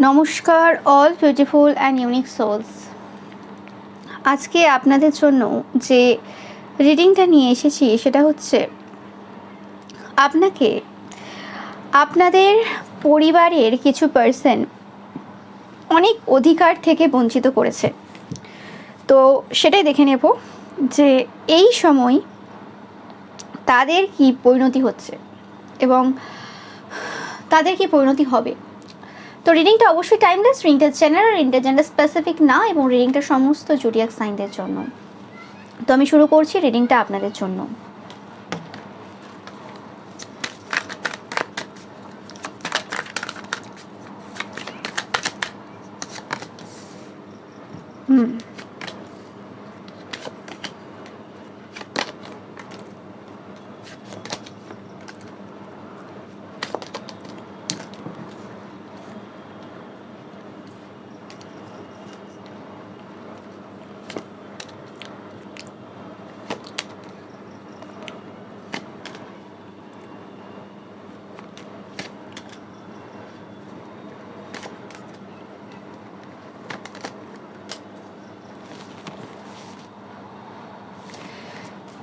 নমস্কার all beautiful and unique souls. আজকে আপনাদের জন্য যে রিডিংটা নিয়ে এসেছি সেটা হচ্ছে আপনাকে আপনাদের পরিবারের কিছু পার্সন অনেক অধিকার থেকে বঞ্চিত করেছে। তো সেটাই দেখে নেব যে এই সময় তাদের কি পরিণতি হচ্ছে এবং তাদের কি পরিণতি হবে। তো রিডিংটা অবশ্যই টাইমলেস, রিডিংটা জেনারেল, রিডিংটা জেন্ডার স্পেসিফিক না এবং রিডিংটা সমস্ত জোডিয়াক সাইনদের জন্য। তো আমি শুরু করছি রিডিংটা আপনাদের জন্য।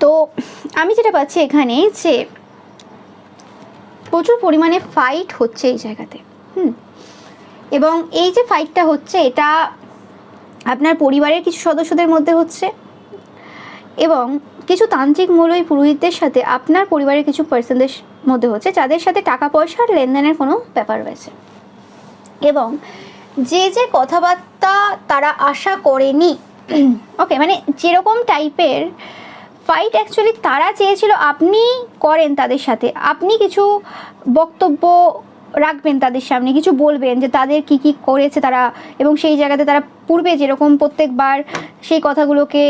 তো আমি যেটা পাচ্ছি এখানে যে প্রচুর পরিমাণে ফাইট হচ্ছে এই জায়গাতে। এবং এই যে ফাইটটা হচ্ছে এটা আপনার পরিবারের কিছু সদস্যদের মধ্যে হচ্ছে এবং কিছু তান্ত্রিক মৌলবী পুরোহিতদের সাথে আপনার পরিবারের কিছু পার্সনদের মধ্যে হচ্ছে যাদের সাথে টাকা পয়সার লেনদেনের কোনো ব্যাপার রয়েছে। এবং যে যে কথাবার্তা তারা আশা করেনি, ওকে, মানে যেরকম টাইপের ফাইট অ্যাকচুয়ালি তারা চেয়েছিল আপনি করেন তাদের সাথে, আপনি কিছু বক্তব্য রাখবেন তাদের সামনে, কিছু বলবেন যে তাদের কি কি করেছে তারা, এবং সেই জায়গাতে তারা পূর্বে যেরকম প্রত্যেকবার সেই কথাগুলোকে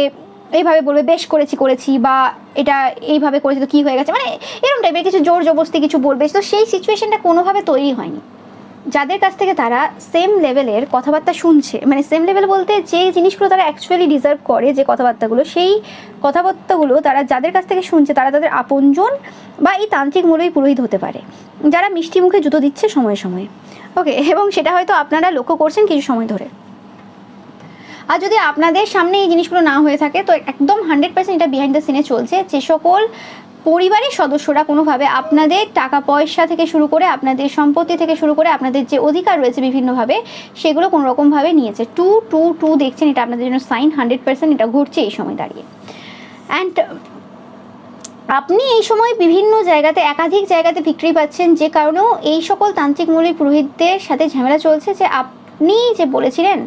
এইভাবে বলবে বেশ করেছি বা এটা এইভাবে করেছি তো কী হয়ে গেছে, মানে এরকম টাইপের কিছু জোর জবরদস্তি কিছু বলবে। তো সেই সিচুয়েশনটা কোনোভাবে তৈরি হয়নি। যাদের কাছ থেকে তারা সেম লেভেলের কথাবার্তা শুনছে, মানে সেম লেভেল বলতে যে জিনিসগুলো তারা অ্যাকচুয়ালি ডিজার্ভ করে, যে কথাবার্তাগুলো, সেই কথাবার্তাগুলো তারা যাদের কাছ থেকে শুনছে তারা তাদের আপনজন বা এই তান্ত্রিক মৌলবী পুরোহিত হতে পারে, যারা মিষ্টি মুখে জুতো দিচ্ছে সময়ে সময়ে, ওকে। এবং সেটা হয়তো আপনারা লক্ষ্য করছেন কিছু সময় ধরে। আর যদি আপনাদের সামনে এই জিনিসগুলো না হয়ে থাকে তো একদম 100% এটা বিহাইন্ড দ্য সিনে চলছে। যে সকল পরিবারের সদস্যরা কোনোভাবে আপনাদের টাকা পয়সা থেকে শুরু করে আপনাদের সম্পত্তি থেকে শুরু করে আপনাদের যে অধিকার রয়েছে বিভিন্নভাবে সেগুলো কোনো রকমভাবে নিয়েছে। 2 দেখছেন, এটা আপনাদের জন্য সাইন, 100% এটা ঘটছে এই সময় দাঁড়িয়ে। অ্যান্ড আপনি এই সময় বিভিন্ন জায়গাতে একাধিক জায়গাতে ভিক্টরি পাচ্ছেন, যে কারণেও এই সকল তান্ত্রিক মৌলবী পুরোহিতদের সাথে ঝামেলা চলছে যে আপনি যে বলেছিলেন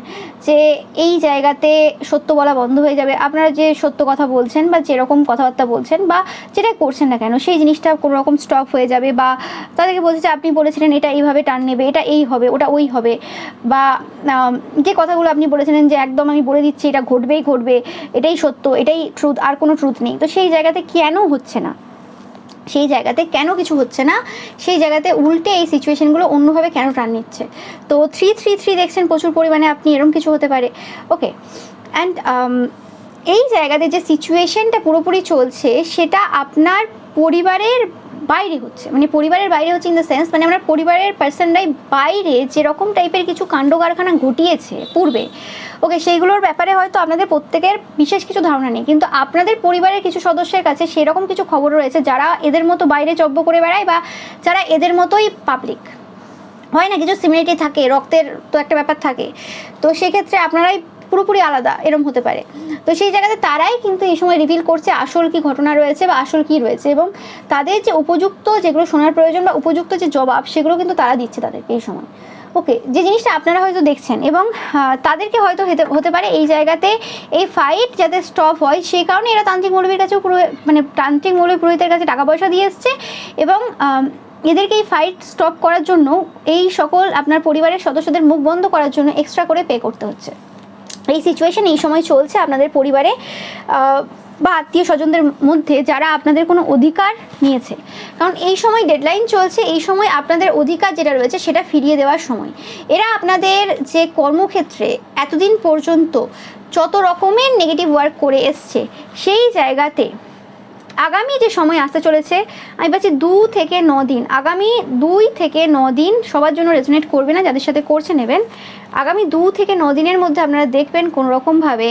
যে এই জায়গাতে সত্য বলা বন্ধ হয়ে যাবে, আপনারা যে সত্য কথা বলছেন বা যেরকম কথাবার্তা বলছেন বা যেটা করছেন না কেন সেই জিনিসটা কোনো রকম স্টপ হয়ে যাবে, বা তাদেরকে বলছে যে আপনি বলেছিলেন এটা এইভাবে টার্ন নেবে, এটা এই হবে, ওটা ওই হবে, বা যে কথাগুলো আপনি বলেছিলেন যে একদম আমি বলে দিচ্ছি এটা ঘটবেই ঘটবে, এটাই সত্য, এটাই ট্রুথ, আর কোনো ট্রুথ নেই। তো সেই জায়গাতে কেন হচ্ছে না, সেই জায়গাতে কেন কিছু হচ্ছে না, সেই জায়গাতে উল্টে এই সিচুয়েশনগুলো অন্যভাবে কেন টার্ন নিচ্ছে। তো 3 দেখছেন প্রচুর পরিমাণে আপনি এরকম কিছু হতে পারে, ওকে। অ্যান্ড এই জায়গাতে যে সিচুয়েশনটা পুরোপুরি চলছে সেটা আপনার পরিবারের বাইরে হচ্ছে, মানে পরিবারের বাইরে হচ্ছে ইন দ্য সেন্স, মানে আপনার পরিবারের পার্সনরাই বাইরে যেরকম টাইপের কিছু কাণ্ড কারখানা ঘটিয়েছে পূর্বে, ওকে, সেইগুলোর ব্যাপারে হয়তো আপনাদের প্রত্যেকের বিশেষ কিছু ধারণা নেই, কিন্তু আপনাদের পরিবারের কিছু সদস্যের কাছে সেরকম কিছু খবর রয়েছে যারা এদের মতো বাইরে চব্য করে বেড়ায় বা যারা এদের মতোই পাবলিক হয় না, কিছু সিমিলারিটি থাকে, রক্তের তো একটা ব্যাপার থাকে। তো সেক্ষেত্রে আপনারাই পুরোপুরি আলাদা এরম হতে পারে। তো সেই জায়গাতে তারাই কিন্তু এই সময় রিভিল করছে আসল কি ঘটনা রয়েছে বা আসল কি রয়েছে, এবং তাদের যে উপযুক্ত যেগুলো শোনার প্রয়োজন বা উপযুক্ত যে জবাব সেগুলো কিন্তু তারা দিচ্ছে তাদেরকে এই সময়, ওকে। যে জিনিসটা আপনারা হয়তো দেখছেন এবং তাদেরকে হয়তো হতে পারে এই জায়গাতে এই ফাইট যাতে স্টপ হয় সেই কারণে এরা তান্ত্রিক মৌলবীর কাছেও মানে তান্ত্রিক মৌলবী পুরোহিতের কাছে টাকা পয়সা দিয়ে এসছে, এবং এদেরকে এই ফাইট স্টপ করার জন্য এই সকল আপনার পরিবারের সদস্যদের মুখ বন্ধ করার জন্য এক্সট্রা করে পে করতে হচ্ছে। এই সিচুয়েশন এই সময় চলছে আপনাদের পরিবারে বা আত্মীয় স্বজনদের মধ্যে যারা আপনাদের কোনো অধিকার নিয়েছে, কারণ এই সময় ডেডলাইন চলছে, এই সময় আপনাদের অধিকার যেটা রয়েছে সেটা ফিরিয়ে দেওয়ার সময়। এরা আপনাদের যে কর্মক্ষেত্রে এতদিন পর্যন্ত যত রকমের নেগেটিভ ওয়ার্ক করে এসছে সেই জায়গাতে আগামী যে সময় আসতে চলেছে আমি পাচ্ছি 2 থেকে 9 দিন, আগামী 2 থেকে 9 দিন সবার জন্য রেজোনেট করবে না, যাদের সাথে করছে নেবেন। আগামী 2 থেকে 9 দিনের মধ্যে আপনারা দেখবেন কোনো রকমভাবে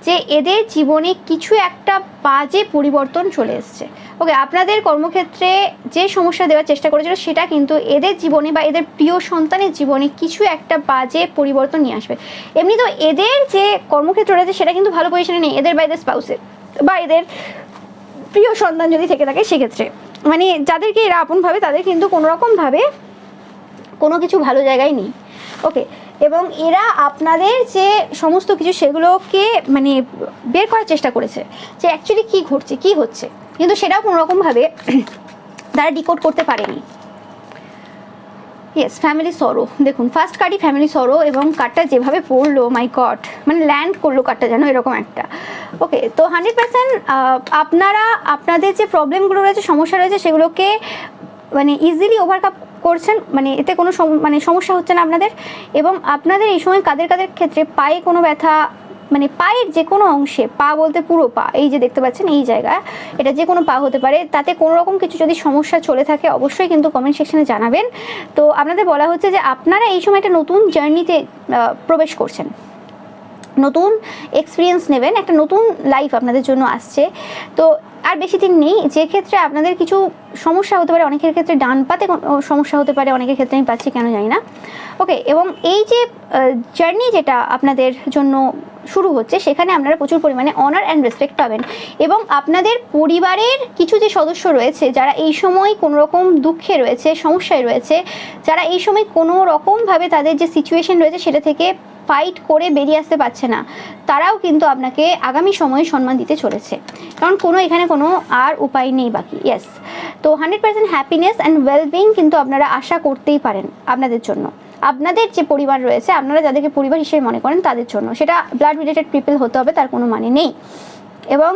যে এদের জীবনে কিছু একটা বাজে পরিবর্তন চলে এসছে। ওকে, আপনাদের কর্মক্ষেত্রে যে সমস্যা দেওয়ার চেষ্টা করেছিল সেটা কিন্তু এদের জীবনে বা এদের প্রিয় সন্তানের জীবনে কিছু একটা বাজে পরিবর্তন নিয়ে আসবে। এমনি তো এদের যে কর্মক্ষেত্র রয়েছে সেটা কিন্তু ভালো পজিশনে নেই, এদের বা এদের স্পাউসের বা এদের প্রিয় সন্তান যদি থেকে থাকে সেক্ষেত্রে মানে যাদেরকে এরা আপনভাবে তাদের কিন্তু কোনো রকমভাবে কোনো কিছু ভালো জায়গায় নেই। ওকে, এবং এরা আপনাদের যে সমস্ত কিছু সেগুলোকে মানে বের করার চেষ্টা করেছে যে অ্যাকচুয়ালি কী ঘটছে কী হচ্ছে, কিন্তু সেটাও কোনো রকমভাবে তারা ডিকোড করতে পারেনি। ইয়েস, ফ্যামিলি সরো, দেখুন ফার্স্ট কার্ডই ফ্যামিলি সরো, এবং কার্ডটা যেভাবে পড়লো মাই গড, মানে ল্যান্ড করলো কার্ডটা যেন এরকম একটা। ওকে, তো 100% আপনারা আপনাদের যে প্রবলেমগুলো রয়েছে, সমস্যা রয়েছে, সেগুলোকে মানে ইজিলি ওভারকাম করছেন, মানে এতে কোনো মানে সমস্যা হচ্ছে না আপনাদের। এবং আপনাদের এই সময় কাদের কাদের ক্ষেত্রে পায়ে কোনো ব্যথা, মানে পায়ের যে কোনো অংশে, পা বলতে পুরো পা, এই যে দেখতে পাচ্ছেন এই জায়গা, এটা যে কোনো পা হতে পারে, তাতে কোনো রকম কিছু যদি সমস্যা চলে থাকে অবশ্যই কিন্তু কমেন্ট সেকশনে জানাবেন। তো আপনাদের বলা হচ্ছে যে আপনারা এই সময় একটা নতুন জার্নিতে প্রবেশ করছেন, নতুন এক্সপিরিয়েন্স নেবেন, একটা নতুন লাইফ আপনাদের জন্য আসছে। তো আর বেশি দিন নেই, যে ক্ষেত্রে আপনাদের কিছু সমস্যা হতে পারে, অনেকের ক্ষেত্রে ডান পাতে সমস্যা হতে পারে, অনেকের ক্ষেত্রে আমি পাচ্ছি কেন জানি না। ওকে, এবং এই যে জার্নি যেটা আপনাদের জন্য শুরু হচ্ছে সেখানে আপনারা প্রচুর পরিমাণে অনার অ্যান্ড রেসপেক্ট পাবেন। এবং আপনাদের পরিবারের কিছু যে সদস্য রয়েছে যারা এই সময় কোনো রকম দুঃখে রয়েছে, সমস্যায় রয়েছে, যারা এই সময় কোনো রকমভাবে তাদের যে সিচুয়েশন রয়েছে সেটা থেকে ফাইট করে বেরিয়ে আসতে পারছে না, তারাও কিন্তু আপনাকে আগামী সময়ে সম্মান দিতে চলেছে, কারণ কোনো এখানে কোনো আর উপায় নেই বাকি। ইয়েস, তো 100% হ্যাপিনেস অ্যান্ড ওয়েলবিং কিন্তু আপনারা আশা করতেই পারেন আপনাদের জন্য, আপনাদের যে পরিবার রয়েছে, আপনারা যাদেরকে পরিবার হিসেবে মনে করেন তাদের জন্য। সেটা ব্লাড রিলেটেড পিপল হতে হবে তার কোনো মানে নেই। এবং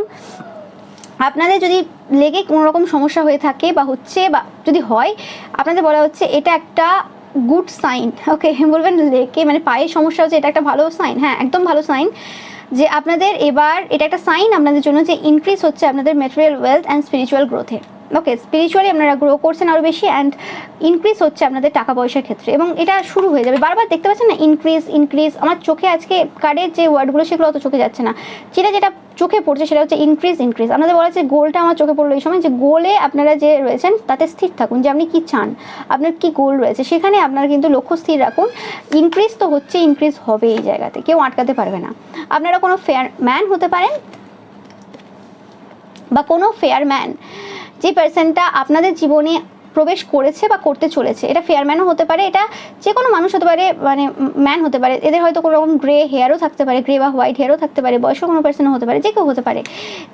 আপনাদের যদি লেগে কোনো রকম সমস্যা হয়ে থাকে বা হচ্ছে বা যদি হয়, আপনাদের বলা হচ্ছে এটা একটা গুড সাইন। ওকে, বলবেন লেগে মানে পায়ে সমস্যা হচ্ছে, এটা একটা ভালো সাইন। হ্যাঁ, একদম ভালো সাইন যে আপনাদের এবার এটা একটা সাইন আপনাদের জন্য যে ইনক্রিজ হচ্ছে আপনাদের ম্যাটেরিয়াল ওয়েলথ অ্যান্ড স্পিরিচুয়াল গ্রোথে। ওকে, স্পিরিচুয়ালি আপনারা গ্রো করছেন আরও বেশি, অ্যান্ড ইনক্রিজ হচ্ছে আপনাদের টাকা পয়সার ক্ষেত্রে, এবং এটা শুরু হয়ে যাবে। বারবার দেখতে পাচ্ছেন না ইনক্রিজ ইনক্রিজ, আমার চোখে আজকে কার্ডের যে ওয়ার্ডগুলো সেগুলো অত চোখে যাচ্ছে না, যেটা চোখে পড়ছে সেটা হচ্ছে ইনক্রিজ ইনক্রিজ। আপনাদের বলা হচ্ছে গোলটা আমার চোখে পড়লো এই সময়, যে গোলে আপনারা যে রয়েছেন তাতে স্থির থাকুন, যে আপনি কী চান, আপনার কী গোল রয়েছে সেখানে আপনারা কিন্তু লক্ষ্য স্থির রাখুন। ইনক্রিজ তো হচ্ছে, ইনক্রিজ হবে এই জায়গাতে, কেউ আটকাতে পারবে না। আপনারা কোনো ফেয়ার ম্যান হতে পারেন বা কোনো ফেয়ার ম্যান যে পার্সনটা আপনাদের জীবনে প্রবেশ করেছে বা করতে চলেছে, এটা ফেয়ারম্যানও হতে পারে, এটা যে কোনো মানুষ হতে পারে, মানে ম্যান হতে পারে, এদের হয়তো কোনো রকম গ্রে হেয়ারও থাকতে পারে, গ্রে বা হোয়াইট হেয়ারও থাকতে পারে, বয়স্ক কোনো পার্সনও হতে পারে, যে কেউ হতে পারে,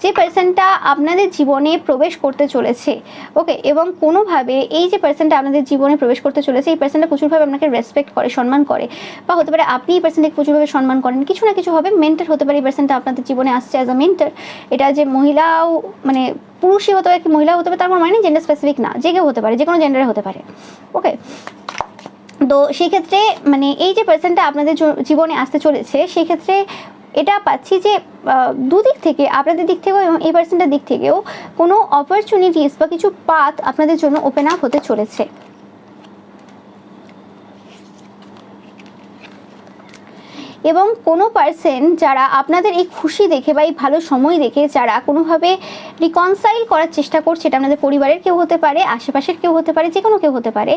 যে পার্সনটা আপনাদের জীবনে প্রবেশ করতে চলেছে। ওকে, এবং কোনোভাবে এই যে পার্সনটা আপনাদের জীবনে প্রবেশ করতে চলেছে, এই পার্সনটা প্রচুরভাবে আপনাকে রেসপেক্ট করে, সম্মান করে, বা হতে পারে আপনি এই পার্সনটাকে প্রচুরভাবে সম্মান করেন, কিছু না কিছু হবে। মেন্টর হতে পারে এই পার্সনটা আপনাদের জীবনে আসছে অ্যাজ আ মেন্টর। এটা যে মহিলাও মানে পুরুষই হতে পারে কি মহিলা হতে পারে তার মানে জেন্ডার স্পেসিফিক না, যে কেউ হতে পারে, যে কোনো জেন্ডারে হতে পারে। ওকে, তো সেই ক্ষেত্রে মানে এই যে পার্সনটা আপনাদের জীবনে আসতে চলেছে সেই ক্ষেত্রে এটা পাচ্ছি যে দুদিক থেকে, আপনাদের দিক থেকেও এবং এই পার্সনটার দিক থেকেও কোনো অপরচুনিটিস বা কিছু পাথ আপনাদের জন্য ওপেন আপ হতে চলেছে। এবং কোনো পার্সন যারা আপনাদের এই খুশি দেখে বা এই ভালো সময় দেখে যারা কোনোভাবে রিকনসাইল করার চেষ্টা করছে, এটা আপনাদের পরিবারের কেউ হতে পারে, আশেপাশের কেউ হতে পারে, যে কোনো কেউ হতে পারে,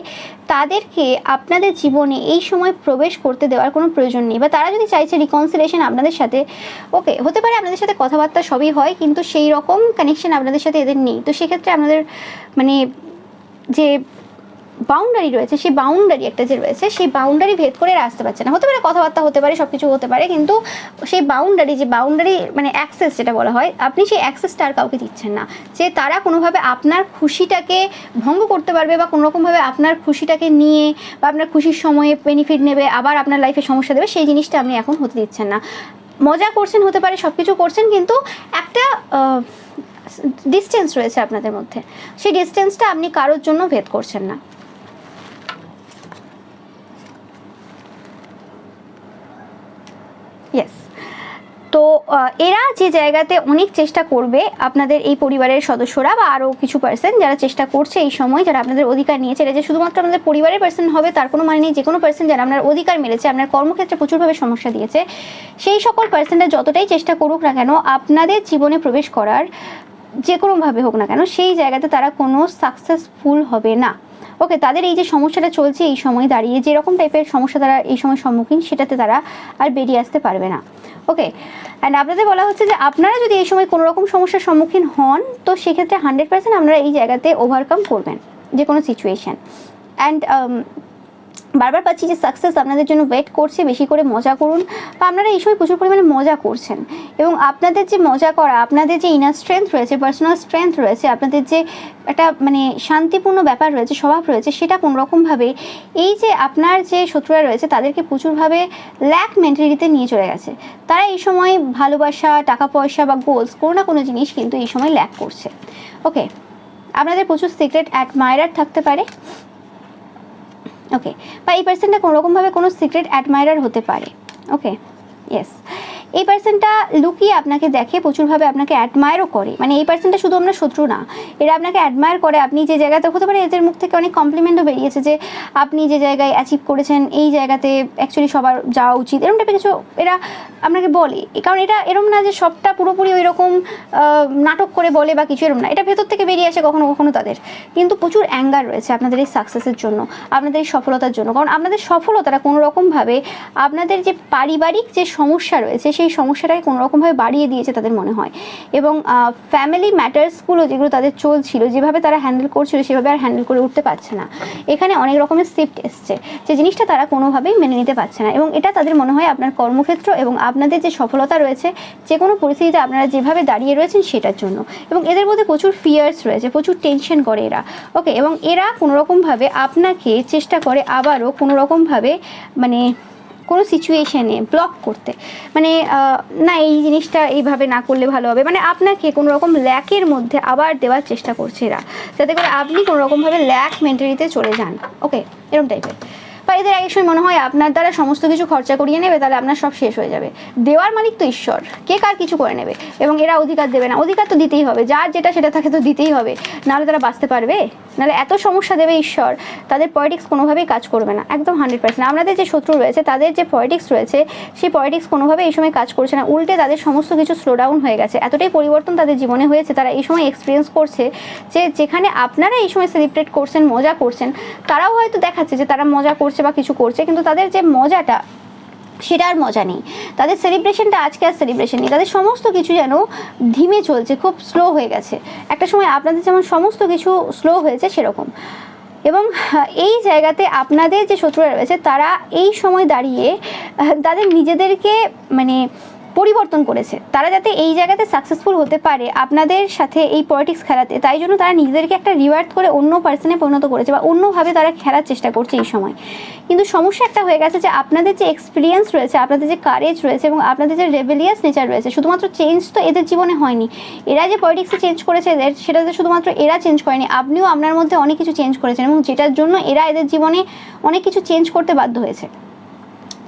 তাদেরকে আপনাদের জীবনে এই সময় প্রবেশ করতে দেওয়ার কোনো প্রয়োজন নেই। বা তারা যদি চাইছে রিকনসিলেশন আপনাদের সাথে, ওকে, হতে পারে আপনাদের সাথে কথাবার্তা সবই হয়, কিন্তু সেই রকম কানেকশন আপনাদের সাথে এদের নেই। তো সেক্ষেত্রে আপনাদের মানে যে বাউন্ডারি রয়েছে, সেই বাউন্ডারি একটা যে রয়েছে, সেই বাউন্ডারি ভেদ করে আসতে পারছে না। হতে পারে কথাবার্তা হতে পারে, সব কিছু হতে পারে, কিন্তু সেই বাউন্ডারি যে বাউন্ডারি মানে অ্যাক্সেস যেটা বলা হয়, আপনি সেই অ্যাক্সেসটা আর কাউকে দিচ্ছেন না, যে তারা কোনোভাবে আপনার খুশিটাকে ভঙ্গ করতে পারবে বা কোনোরকমভাবে আপনার খুশিটাকে নিয়ে বা আপনার খুশির সময়ে বেনিফিট নেবে, আবার আপনার লাইফে সমস্যা দেবে, সেই জিনিসটা আপনি এখন হতে দিচ্ছেন না। মজা করছেন, হতে পারে সব কিছু করছেন, কিন্তু একটা ডিস্টেন্স রয়েছে আপনাদের মধ্যে, সেই ডিস্টেন্সটা আপনি কারোর জন্য ভেদ করছেন না। ইয়েস, তো এরা যে জায়গাতে অনেক চেষ্টা করবে, আপনাদের এই পরিবারের সদস্যরা বা আরও কিছু পার্সন যারা চেষ্টা করছে এই সময়, যারা আপনাদের অধিকার নিয়েছে, এটা যে শুধুমাত্র আপনাদের পরিবারের পার্সন হবে তার কোনো মানে নেই। যে কোনো পার্সন যারা আপনার অধিকার মেরেছে, আপনার কর্মক্ষেত্রে প্রচুরভাবে সমস্যা দিয়েছে, সেই সকল পার্সনরা যতটাই চেষ্টা করুক না কেন আপনাদের জীবনে প্রবেশ করার, যে কোনোভাবে হোক না কেন, সেই জায়গাতে তারা কোনো সাকসেসফুল হবে না। ওকে, তাদের এই যে সমস্যাটা চলছে এই সময় দাঁড়িয়ে, যেরকম টাইপের সমস্যা তারা এই সময় সম্মুখীন, সেটাতে তারা আর বেরিয়ে আসতে পারবে না। ওকে, অ্যান্ড আপনাদের বলা হচ্ছে যে আপনারা যদি এই সময় কোনো রকম সমস্যার সম্মুখীন হন, তো সেক্ষেত্রে 100% আপনারা এই জায়গাতে ওভারকাম করবেন যে কোনো সিচুয়েশান। অ্যান্ড বারবার পাচ্ছি যে সাকসেস আপনাদের জন্য ওয়েট করছে। বেশি করে মজা করুন, বা আপনারা এই সময় প্রচুর পরিমাণে মজা করছেন, এবং আপনাদের যে মজা করা, আপনাদের যে ইনার স্ট্রেংথ রয়েছে, পার্সোনাল স্ট্রেংথ রয়েছে, আপনাদের যে একটা মানে শান্তিপূর্ণ ব্যাপার রয়েছে, স্বভাব রয়েছে, সেটা কোনোরকমভাবে এই যে আপনার যে শত্রুরা রয়েছে তাদেরকে প্রচুরভাবে ল্যাক মেন্টালিটিতে নিয়ে চলে গেছে। তারা এই সময় ভালোবাসা, টাকা পয়সা বা গোলস, কোনো না কোনো জিনিস কিন্তু এই সময় ল্যাক করছে। ওকে, আপনাদের প্রচুর সিক্রেট অ্যাডমায়ারার থাকতে পারে। ওকে, বা এই পার্সনটা কোনোরকমভাবে কোনো সিক্রেট অ্যাডমায়ারার হতে পারে। ওকে, ইয়েস, এই পার্সনটা লুকিয়ে আপনাকে দেখে, প্রচুরভাবে আপনাকে অ্যাডমায়ারও করে। মানে এই পার্সনটা শুধু আপনার শত্রু না, এরা আপনাকে অ্যাডমায়ার করে। আপনি যে জায়গাতে হতে পারে, এদের মুখ থেকে অনেক কমপ্লিমেন্টও বেরিয়েছে যে আপনি যে জায়গায় অ্যাচিভ করেছেন, এই জায়গাতে অ্যাকচুয়ালি সবার যাওয়া উচিত, এরকম টাইপের কিছু এরা আপনাকে বলে। কারণ এটা এরম না যে সবটা পুরোপুরি ওই রকম নাটক করে বলে বা কিছু, এরম না, এটা ভেতর থেকে বেরিয়ে আসে কখনো কখনো তাদের। কিন্তু প্রচুর অ্যাঙ্গার রয়েছে আপনাদের এই সাকসেসের জন্য, আপনাদের এই সফলতার জন্য। কারণ আপনাদের সফলতাটা কোনো রকমভাবে আপনাদের যে পারিবারিক যে সমস্যা রয়েছে, সেই সমস্যাটাকে কোনো রকমভাবে বাড়িয়ে দিয়েছে তাদের মনে হয়। এবং ফ্যামিলি ম্যাটার্সগুলো যেগুলো তাদের চলছিল, যেভাবে তারা হ্যান্ডেল করছিল, সেভাবে আর হ্যান্ডেল করে উঠতে পারছে না। এখানে অনেক রকমের শিফট এসছে, যে জিনিসটা তারা কোনোভাবেই মেনে নিতে পারছে না। এবং এটা তাদের মনে হয় আপনার কর্মক্ষেত্র এবং আপনাদের যে সফলতা রয়েছে, যে কোনো পরিস্থিতিতে আপনারা যেভাবে দাঁড়িয়ে রয়েছেন সেটার জন্য। এবং এদের মধ্যে প্রচুর ফিয়ার্স রয়েছে, প্রচুর টেনশন করে এরা। ওকে, এবং এরা কোনোরকমভাবে আপনাকে চেষ্টা করে আবারও কোনোরকমভাবে মানে কোনো সিচুয়েশানে ব্লক করতে, মানে না এই জিনিসটা এইভাবে না করলে ভালো হবে, মানে আপনাকে কোনো রকম ল্যাকের মধ্যে আবার দেওয়ার চেষ্টা করছে এরা, যাতে করে আপনি কোনো রকমভাবে ল্যাক মেন্টালিটিতে চলে যান। ওকে, এরকম টাইপের। বা এদের এক সময় মনে হয় আপনার দ্বারা সমস্ত কিছু খরচা করিয়ে নেবে, তাহলে আপনার সব শেষ হয়ে যাবে। দেওয়ার মালিক তো ঈশ্বর, কে কার কিছু করে নেবে। এবং এরা অধিকার দেবে না, অধিকার তো দিতেই হবে, যার যেটা সেটা থাকে তো দিতেই হবে, নাহলে তারা বাঁচতে পারবে? নাহলে এত সমস্যা দেবে ঈশ্বর, তাদের পলিটিক্স কোনোভাবেই কাজ করবে না, একদম 100%। আপনাদের যে শত্রু রয়েছে, তাদের যে পলিটিক্স রয়েছে, সেই পলিটিক্স কোনোভাবে এই সময় কাজ করছে না, উল্টে তাদের সমস্ত কিছু স্লো ডাউন হয়ে গেছে। এতটাই পরিবর্তন তাদের জীবনে হয়েছে, তারা এই সময় এক্সপিরিয়েন্স করছে যে যেখানে আপনারা এই সময় সেলিব্রেট করছেন, মজা করছেন, তারাও হয়তো দেখাচ্ছে যে তারা মজা করছে বা কিছু করছে, কিন্তু তাদের যে মজাটা, সেটা আর মজা নেই। তাদের সেলিব্রেশনটা আজকে আর সেলিব্রেশন নেই, তাদের সমস্ত কিছু যেন ধিমে চলছে, খুব স্লো হয়ে গেছে। একটা সময় আপনাদের যেমন সমস্ত কিছু স্লো হয়েছে সেরকম। এবং এই জায়গাতে আপনাদের যে শত্রুরা রয়েছে, তারা এই সময় দাঁড়িয়ে তাদের নিজেদেরকে মানে পরিবর্তন করেছে, তারা যাতে এই জায়গাতে সাকসেসফুল হতে পারে আপনাদের সাথে এই পলিটিক্স খেলাতে, তাই জন্য তারা নিজেদেরকে একটা রিওয়ার্ড করে অন্য পার্সনে পরিণত করেছে, বা অন্যভাবে তারা খেলার চেষ্টা করছে এই সময়। কিন্তু সমস্যা একটা হয়ে গেছে যে আপনাদের যে এক্সপিরিয়েন্স রয়েছে, আপনাদের যে কারেজ রয়েছে, এবং আপনাদের যে রেবেলিয়াস নেচার রয়েছে, শুধুমাত্র চেঞ্জ তো এদের জীবনে হয়নি। এরা যে পলিটিক্সে চেঞ্জ করেছে এদের, সেটাতে শুধুমাত্র এরা চেঞ্জ করেনি, আপনিও আপনার মধ্যে অনেক কিছু চেঞ্জ করেছেন, এবং যেটার জন্য এরা এদের জীবনে অনেক কিছু চেঞ্জ করতে বাধ্য হয়েছে।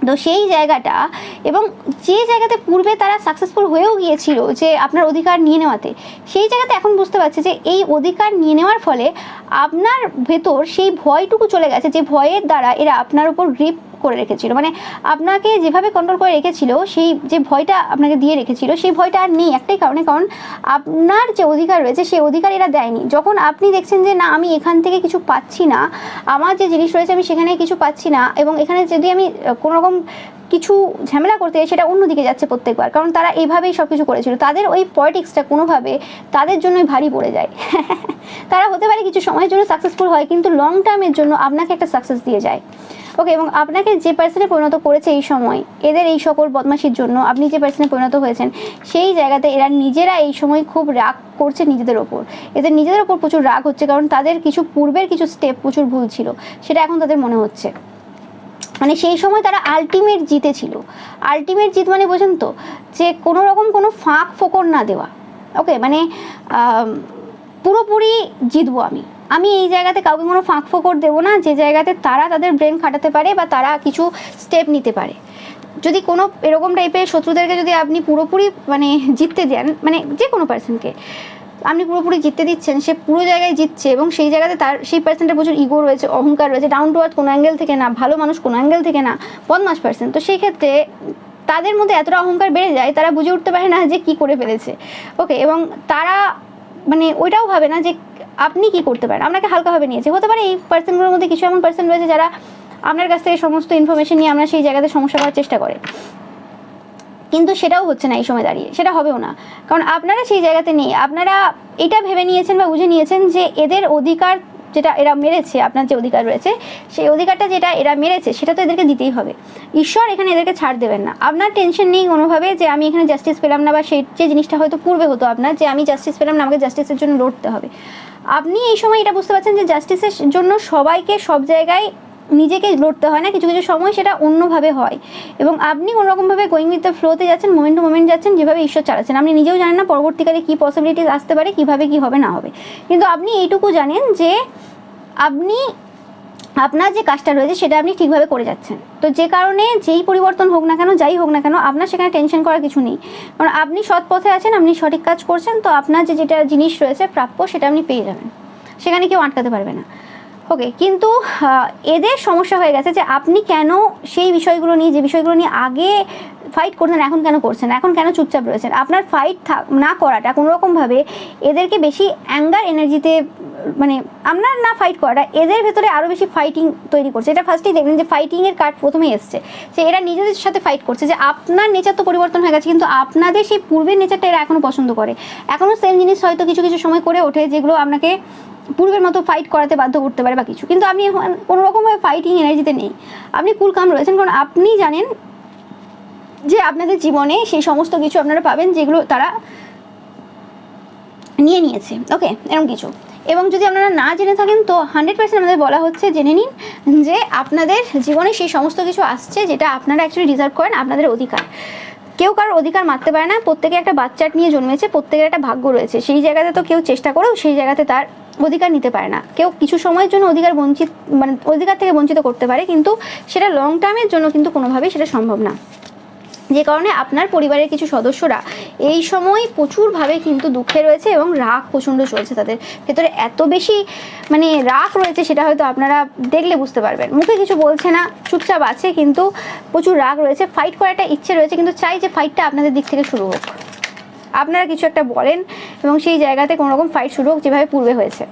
তো সেই জায়গাটা, এবং যে জায়গাতে পূর্বে তারা সাকসেসফুল হয়েও গিয়েছিল যে আপনার অধিকার নিয়ে নেওয়াতে, সেই জায়গাতে এখন বুঝতে পারছে যে এই অধিকার নিয়ে নেওয়ার ফলে আপনার ভেতর সেই ভয়টুকু চলে গেছে, যে ভয়ের দ্বারা এরা আপনার উপর গ্রিপ করে রেখেছিল, মানে আপনাকে যেভাবে কন্ট্রোল করে রেখেছিল, সেই যে ভয়টা আপনাকে দিয়ে রেখেছিল, সেই ভয়টা আর নেই একটাই কারণে, কারণ আপনার যে অধিকার রয়েছে সেই অধিকার এরা দেয়নি। যখন আপনি দেখছেন যে না আমি এখান থেকে কিছু পাচ্ছি না, আমার যে জিনিস রয়েছে আমি সেখানে কিছু পাচ্ছি না, এবং এখানে যদি আমি কোনোরকম কিছু ঝামেলা করতে যাই, সেটা অন্যদিকে যাচ্ছে প্রত্যেকবার, কারণ তারা এইভাবেই সব কিছু করেছিল। তাদের ওই পলিটিক্সটা কোনোভাবে তাদের জন্যই ভারী পড়ে যায়। তারা হতে পারে কিছু সময়ের জন্য সাকসেসফুল হয়, কিন্তু লং টার্মের জন্য আপনাকে একটা সাকসেস দিয়ে যায়। ওকে, এবং আপনাকে যে পার্সনে পরিণত করেছে এই সময়, এদের এই সকল বদমাশির জন্য আপনি যে পার্সনে পরিণত হয়েছেন, সেই জায়গাতে এরা নিজেরা এই সময় খুব রাগ করছে নিজেদের ওপর। এদের নিজেদের ওপর প্রচুর রাগ হচ্ছে, কারণ তাদের কিছু পূর্বের কিছু স্টেপ প্রচুর ভুল ছিল, সেটা এখন তাদের মনে হচ্ছে। মানে সেই সময় তারা আলটিমেট জিতেছিল। আলটিমেট জিত মানে বোঝেন তো, যে কোনো রকম কোনো ফাঁক ফোকর না দেওয়া। ওকে, মানে পুরোপুরি জিতবো আমি এই জায়গাতে কাউকে কোনো ফাঁক ফোকর দেবো না, যে জায়গাতে তারা তাদের ব্রেন খাটাতে পারে বা তারা কিছু স্টেপ নিতে পারে। যদি কোনো এরকম টাইপের শত্রুদেরকে যদি আপনি পুরোপুরি মানে জিততে দেন, মানে যে কোনো পার্সনকে আপনি পুরোপুরি জিততে দিচ্ছেন, সে পুরো জায়গায় জিতছে এবং সেই জায়গাতে তার সেই পার্সনটার প্রচুর ইগো রয়েছে, অহংকার রয়েছে, ডাউন টু আর্থ কোনো অ্যাঙ্গেল থেকে না, ভালো মানুষ কোনো অ্যাঙ্গেল থেকে না, বদমাশ পার্সন, তো সেই ক্ষেত্রে তাদের মধ্যে এতটা অহংকার বেড়ে যায় তারা বুঝে উঠতে পারে না যে কি করে ফেলেছে। ওকে, এবং তারা মানে ওইটাও ভাবে না যে আপনি কি করতে পারেন, আপনাকে হালকাভাবে নিয়েছে। হতে পারে এই পার্সনগুলোর মধ্যে কিছু এমন পার্সন রয়েছে যারা আপনার কাছ থেকে সমস্ত ইনফরমেশন নিয়ে আমরা সেই জায়গাতে সমস্যা করার চেষ্টা করে, কিন্তু সেটাও হচ্ছে না এই সময় দাঁড়িয়ে, সেটা হবেও না, কারণ আপনারা সেই জায়গাতে নেই। আপনারা এটা ভেবে নিয়েছেন বা বুঝে নিয়েছেন যে এদের অধিকার যেটা এরা মেরেছে, আপনার যে অধিকার রয়েছে সেই অধিকারটা যেটা এরা মেরেছে সেটা তো এদেরকে দিতেই হবে। ঈশ্বর এখানে এদেরকে ছাড় দেবেন না। আপনার টেনশন নেই কোনোভাবে যে আমি এখানে জাস্টিস পেলাম না, বা সেই যে জিনিসটা হয়তো পূর্বে হতো আপনার, যে আমি জাস্টিস পেলাম না, আমাকে জাস্টিসের জন্য লড়তে হবে। আপনি এই সময় এটা বুঝতে পারছেন যে জাস্টিসের জন্য সবাইকে সব জায়গায় নিজেকে লড়তে হয় না, কিছু কিছু সময় সেটা অন্যভাবে হয়, এবং আপনি কোনোরকমভাবে গোয়িং উইথ দ্য ফ্লোতে যাচ্ছেন, মোমেন্ট টু মোমেন্ট যাচ্ছেন, যেভাবে ঈশ্বর চালাচ্ছেন। আপনি নিজেও জানেন না পরবর্তীকালে কী পসিবিলিটিস আসতে পারে, কীভাবে কী হবে না হবে, কিন্তু আপনি এইটুকু জানেন যে আপনি আপনার যে কাজটা রয়েছে সেটা আপনি ঠিকভাবে করে যাচ্ছেন। তো যে কারণে যেই পরিবর্তন হোক না কেন, যাই হোক না কেন, আপনার সেখানে টেনশন করার কিছু নেই, কারণ আপনি সৎ পথে আছেন, আপনি সঠিক কাজ করছেন। তো আপনার যে যেটা জিনিস রয়েছে প্রাপ্য সেটা আপনি পেয়ে যাবেন, সেখানে কেউ আটকাতে পারবে না। ওকে, কিন্তু এদের সমস্যা হয়ে গেছে যে আপনি কেন সেই বিষয়গুলো নিয়ে, যে বিষয়গুলো নিয়ে আগে ফাইট করতেন এখন কেন করছেন, এখন কেন চুপচাপ রয়েছেন। আপনার ফাইট না করাটা কোনোরকমভাবে এদেরকে বেশি অ্যাঙ্গার এনার্জিতে, মানে আপনার না ফাইট করাটা এদের ভেতরে আরও বেশি ফাইটিং তৈরি করছে। এটা ফার্স্টেই দেখবেন যে ফাইটিংয়ের কার্ড প্রথমেই এসছে, যে এরা নিজেদের সাথে ফাইট করছে, যে আপনার নেচার তো পরিবর্তন হয়ে গেছে কিন্তু আপনাদের সেই পূর্বের নেচারটা এরা এখনও পছন্দ করে, এখনও সেম জিনিস হয়তো কিছু কিছু সময় করে ওঠে যেগুলো আপনাকে পূর্বের মতো ফাইট করাতে বাধ্য করতে পারে বা কিছু, কিন্তু আপনি কোনো রকমভাবে ফাইটিং এনার্জিতে নেই, আপনি কুল কাম রয়েছেন, কারণ আপনি জানেন যে আপনাদের জীবনে সেই সমস্ত কিছু আপনারা পাবেন যেগুলো তারা নিয়ে নিয়েছে। ওকে, এরকম কিছু। এবং যদি আপনারা না জেনে থাকেন তো 100% আমাদের বলা হচ্ছে জেনে নিন যে আপনাদের জীবনে সেই সমস্ত কিছু আসছে যেটা আপনারা অ্যাকচুয়ালি ডিজার্ভ করেন, আপনাদের অধিকার। কেউ কারোর অধিকার মারতে পারে না, প্রত্যেকে একটা বাচ্চাট নিয়ে জন্মেছে, প্রত্যেকের একটা ভাগ্য রয়েছে, সেই জায়গাতে তো কেউ চেষ্টা করেও সেই জায়গাতে তার অধিকার নিতে পারে না। কেউ কিছু সময়ের জন্য অধিকার থেকে বঞ্চিত করতে পারে, কিন্তু সেটা লং টার্মের জন্য কিন্তু কোনোভাবেই সেটা সম্ভব না। যে কারণে আপনার পরিবারের কিছু সদস্যরা এই সময় প্রচুরভাবে কিন্তু দুঃখে রয়েছে এবং রাগ প্রচণ্ড চলছে, তাদের ভেতরে এত বেশি মানে রাগ রয়েছে সেটা হয়তো আপনারা দেখলে বুঝতে পারবেন। মুখে কিছু বলছে না, চুপচাপ আছে, কিন্তু প্রচুর রাগ রয়েছে, ফাইট করার একটা ইচ্ছে রয়েছে, কিন্তু চাই যে ফাইটটা আপনাদের দিক থেকে শুরু হোক, আপনারা কিছু একটা বলেন এবং সেই জায়গাতে কোনো রকম ফাইট শুরু হোক যেভাবে পূর্বে হয়েছে,